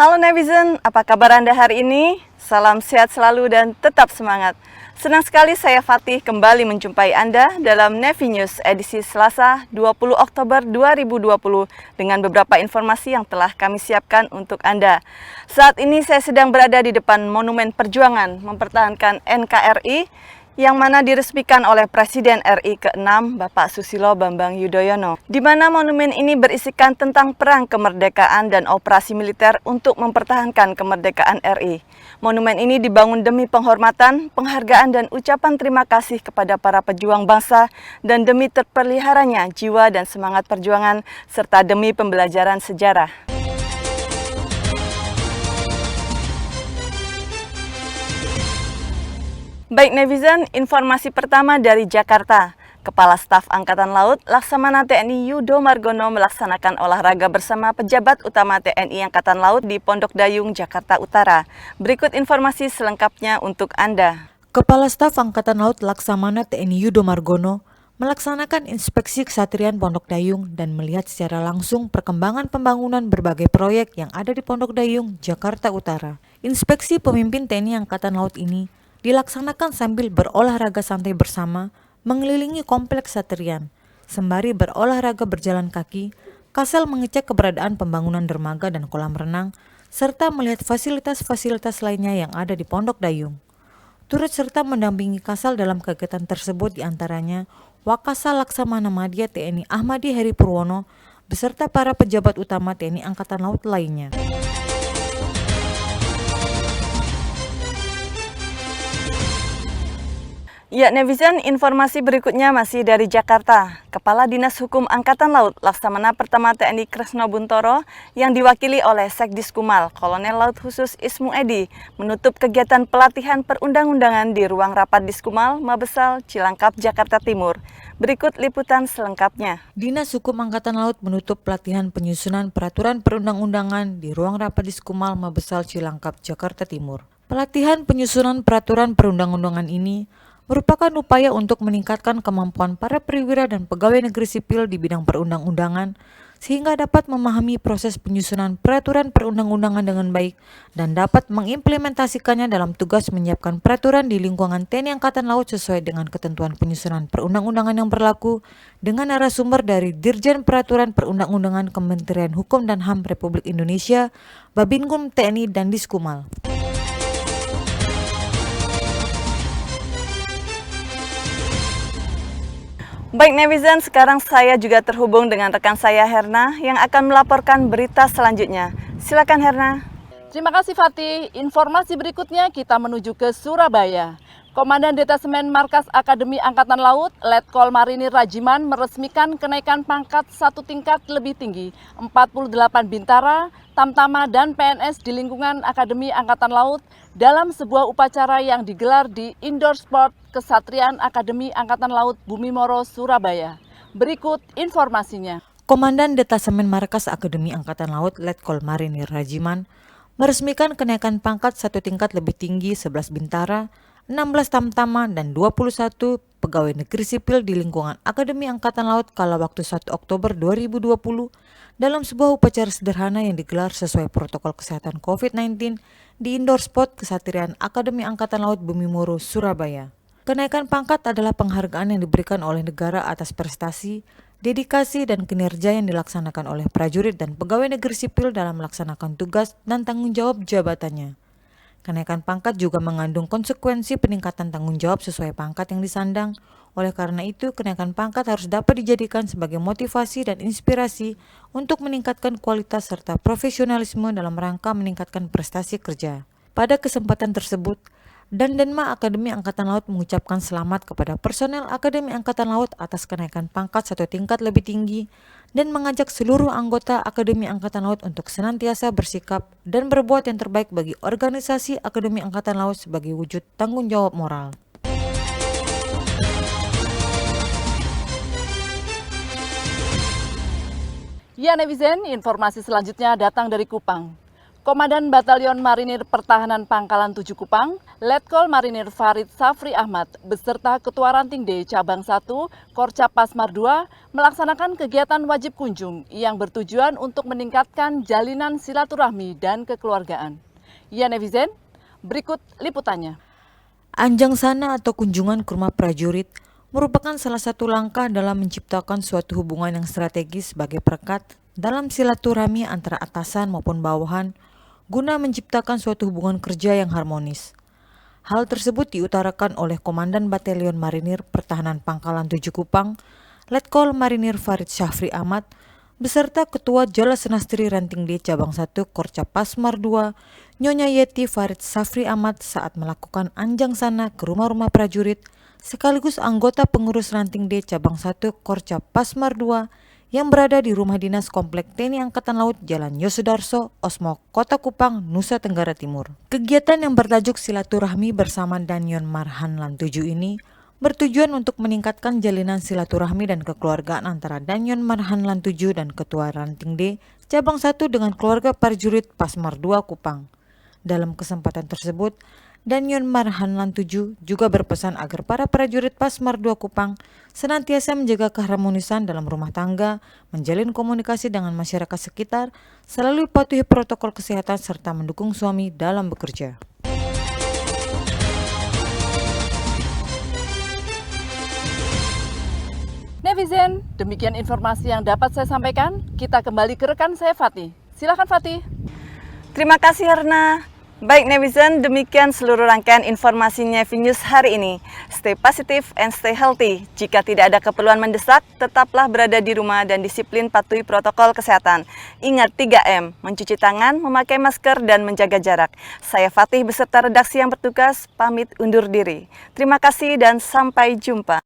Halo Netizen, apa kabar Anda hari ini? Salam sehat selalu dan tetap semangat. Senang sekali saya Fatih kembali menjumpai Anda dalam Nevi News edisi Selasa 20 Oktober 2020 dengan beberapa informasi yang telah kami siapkan untuk Anda. Saat ini saya sedang berada di depan Monumen Perjuangan mempertahankan NKRI yang mana diresmikan oleh Presiden RI ke-6 Bapak Susilo Bambang Yudhoyono, di mana monumen ini berisikan tentang perang kemerdekaan dan operasi militer untuk mempertahankan kemerdekaan RI. Monumen ini dibangun demi penghormatan, penghargaan dan ucapan terima kasih kepada para pejuang bangsa dan demi terpeliharanya jiwa dan semangat perjuangan serta demi pembelajaran sejarah. Baik netizen, informasi pertama dari Jakarta. Kepala Staf Angkatan Laut Laksamana TNI Yudo Margono melaksanakan olahraga bersama pejabat utama TNI Angkatan Laut di Pondok Dayung, Jakarta Utara. Berikut informasi selengkapnya untuk Anda. Kepala Staf Angkatan Laut Laksamana TNI Yudo Margono melaksanakan inspeksi kesatrian Pondok Dayung dan melihat secara langsung perkembangan pembangunan berbagai proyek yang ada di Pondok Dayung, Jakarta Utara. Inspeksi pemimpin TNI Angkatan Laut ini dilaksanakan sambil berolahraga santai bersama, mengelilingi kompleks Satrian. Sembari berolahraga berjalan kaki, Kasal mengecek keberadaan pembangunan dermaga dan kolam renang, serta melihat fasilitas-fasilitas lainnya yang ada di Pondok Dayung. Turut serta mendampingi Kasal dalam kegiatan tersebut diantaranya Wakasal Laksamana Madya TNI Ahmadi Heri Purwono, beserta para pejabat utama TNI Angkatan Laut lainnya. Ya netizen, informasi berikutnya masih dari Jakarta. Kepala Dinas Hukum Angkatan Laut Laksamana Pertama TNI Kresno Buntoro yang diwakili oleh Sekdis Kumal, Kolonel Laut Khusus Ismu Edi, menutup kegiatan pelatihan perundang-undangan di ruang rapat Diskumal, Mabesal, Cilangkap, Jakarta Timur. Berikut liputan selengkapnya. Dinas Hukum Angkatan Laut menutup pelatihan penyusunan peraturan perundang-undangan di ruang rapat Diskumal, Mabesal, Cilangkap, Jakarta Timur. Pelatihan penyusunan peraturan perundang-undangan ini merupakan upaya untuk meningkatkan kemampuan para perwira dan pegawai negeri sipil di bidang perundang-undangan sehingga dapat memahami proses penyusunan peraturan perundang-undangan dengan baik dan dapat mengimplementasikannya dalam tugas menyiapkan peraturan di lingkungan TNI Angkatan Laut sesuai dengan ketentuan penyusunan perundang-undangan yang berlaku dengan narasumber dari Dirjen Peraturan Perundang-undangan Kementerian Hukum dan HAM Republik Indonesia, Babinkum TNI dan Diskumal. Baik netizen, sekarang saya juga terhubung dengan rekan saya Herna yang akan melaporkan berita selanjutnya. Silakan Herna. Terima kasih Fatih. Informasi berikutnya kita menuju ke Surabaya. Komandan Detasemen Markas Akademi Angkatan Laut, Letkol Marinir Rajiman meresmikan kenaikan pangkat satu tingkat lebih tinggi 48 bintara, tamtama dan PNS di lingkungan Akademi Angkatan Laut dalam sebuah upacara yang digelar di Indoor Sport Kesatrian Akademi Angkatan Laut Bumi Moro, Surabaya. Berikut informasinya. Komandan Detasemen Markas Akademi Angkatan Laut, Letkol Marinir Rajiman meresmikan kenaikan pangkat satu tingkat lebih tinggi 11 bintara, 16 tamtama dan 21 pegawai negeri sipil di lingkungan Akademi Angkatan Laut kala waktu 1 Oktober 2020 dalam sebuah upacara sederhana yang digelar sesuai protokol kesehatan COVID-19 di Indoor Sport Kesatrian Akademi Angkatan Laut Bumi Moro, Surabaya. Kenaikan pangkat adalah penghargaan yang diberikan oleh negara atas prestasi, dedikasi dan kinerja yang dilaksanakan oleh prajurit dan pegawai negeri sipil dalam melaksanakan tugas dan tanggung jawab jabatannya. Kenaikan pangkat juga mengandung konsekuensi peningkatan tanggung jawab sesuai pangkat yang disandang. Oleh karena itu, kenaikan pangkat harus dapat dijadikan sebagai motivasi dan inspirasi untuk meningkatkan kualitas serta profesionalisme dalam rangka meningkatkan prestasi kerja. Pada kesempatan tersebut, Dandenma Akademi Angkatan Laut mengucapkan selamat kepada personel Akademi Angkatan Laut atas kenaikan pangkat satu tingkat lebih tinggi dan mengajak seluruh anggota Akademi Angkatan Laut untuk senantiasa bersikap dan berbuat yang terbaik bagi organisasi Akademi Angkatan Laut sebagai wujud tanggung jawab moral. Ya netizen, informasi selanjutnya datang dari Kupang. Komandan Batalion Marinir Pertahanan Pangkalan 7 Kupang, Letkol Marinir Farid Safri Ahmad beserta Ketua Ranting D Cabang 1 Korca Pasmar 2 melaksanakan kegiatan wajib kunjung yang bertujuan untuk meningkatkan jalinan silaturahmi dan kekeluargaan. Ya netizen, berikut liputannya. Anjang sana atau kunjungan ke rumah prajurit merupakan salah satu langkah dalam menciptakan suatu hubungan yang strategis sebagai perekat dalam silaturahmi antara atasan maupun bawahan guna menciptakan suatu hubungan kerja yang harmonis. Hal tersebut diutarakan oleh Komandan Batalion Marinir Pertahanan Pangkalan 7 Kupang, Letkol Marinir Farid Safri Ahmad, beserta Ketua Jala Senastri Ranting D Cabang 1 Korca Pasmar 2, Nyonya Yeti Farid Safri Ahmad saat melakukan anjang sana ke rumah-rumah prajurit, sekaligus anggota pengurus Ranting D Cabang 1 Korca Pasmar 2 yang berada di rumah dinas Komplek TNI Angkatan Laut Jalan Yosudarso, Osmo, Kota Kupang, Nusa Tenggara Timur. Kegiatan yang bertajuk silaturahmi bersama Danyon Marhanlan 7 ini bertujuan untuk meningkatkan jalinan silaturahmi dan kekeluargaan antara Danyon Marhanlan 7 dan Ketua Ranting D Cabang 1 dengan keluarga prajurit Pasmar 2 Kupang. Dalam kesempatan tersebut, Danyon Marhanlan 7 juga berpesan agar para prajurit Pasmar 2 Kupang senantiasa menjaga keharmonisan dalam rumah tangga, menjalin komunikasi dengan masyarakat sekitar, selalu patuhi protokol kesehatan serta mendukung suami dalam bekerja. Netizen, demikian informasi yang dapat saya sampaikan. Kita kembali ke rekan saya Fatih. Silakan Fatih. Terima kasih Herna. Baik netizen, demikian seluruh rangkaian informasi Nevi News hari ini. Stay positive and stay healthy. Jika tidak ada keperluan mendesak, tetaplah berada di rumah dan disiplin patuhi protokol kesehatan. Ingat 3M, mencuci tangan, memakai masker, dan menjaga jarak. Saya Fatih beserta redaksi yang bertugas, pamit undur diri. Terima kasih dan sampai jumpa.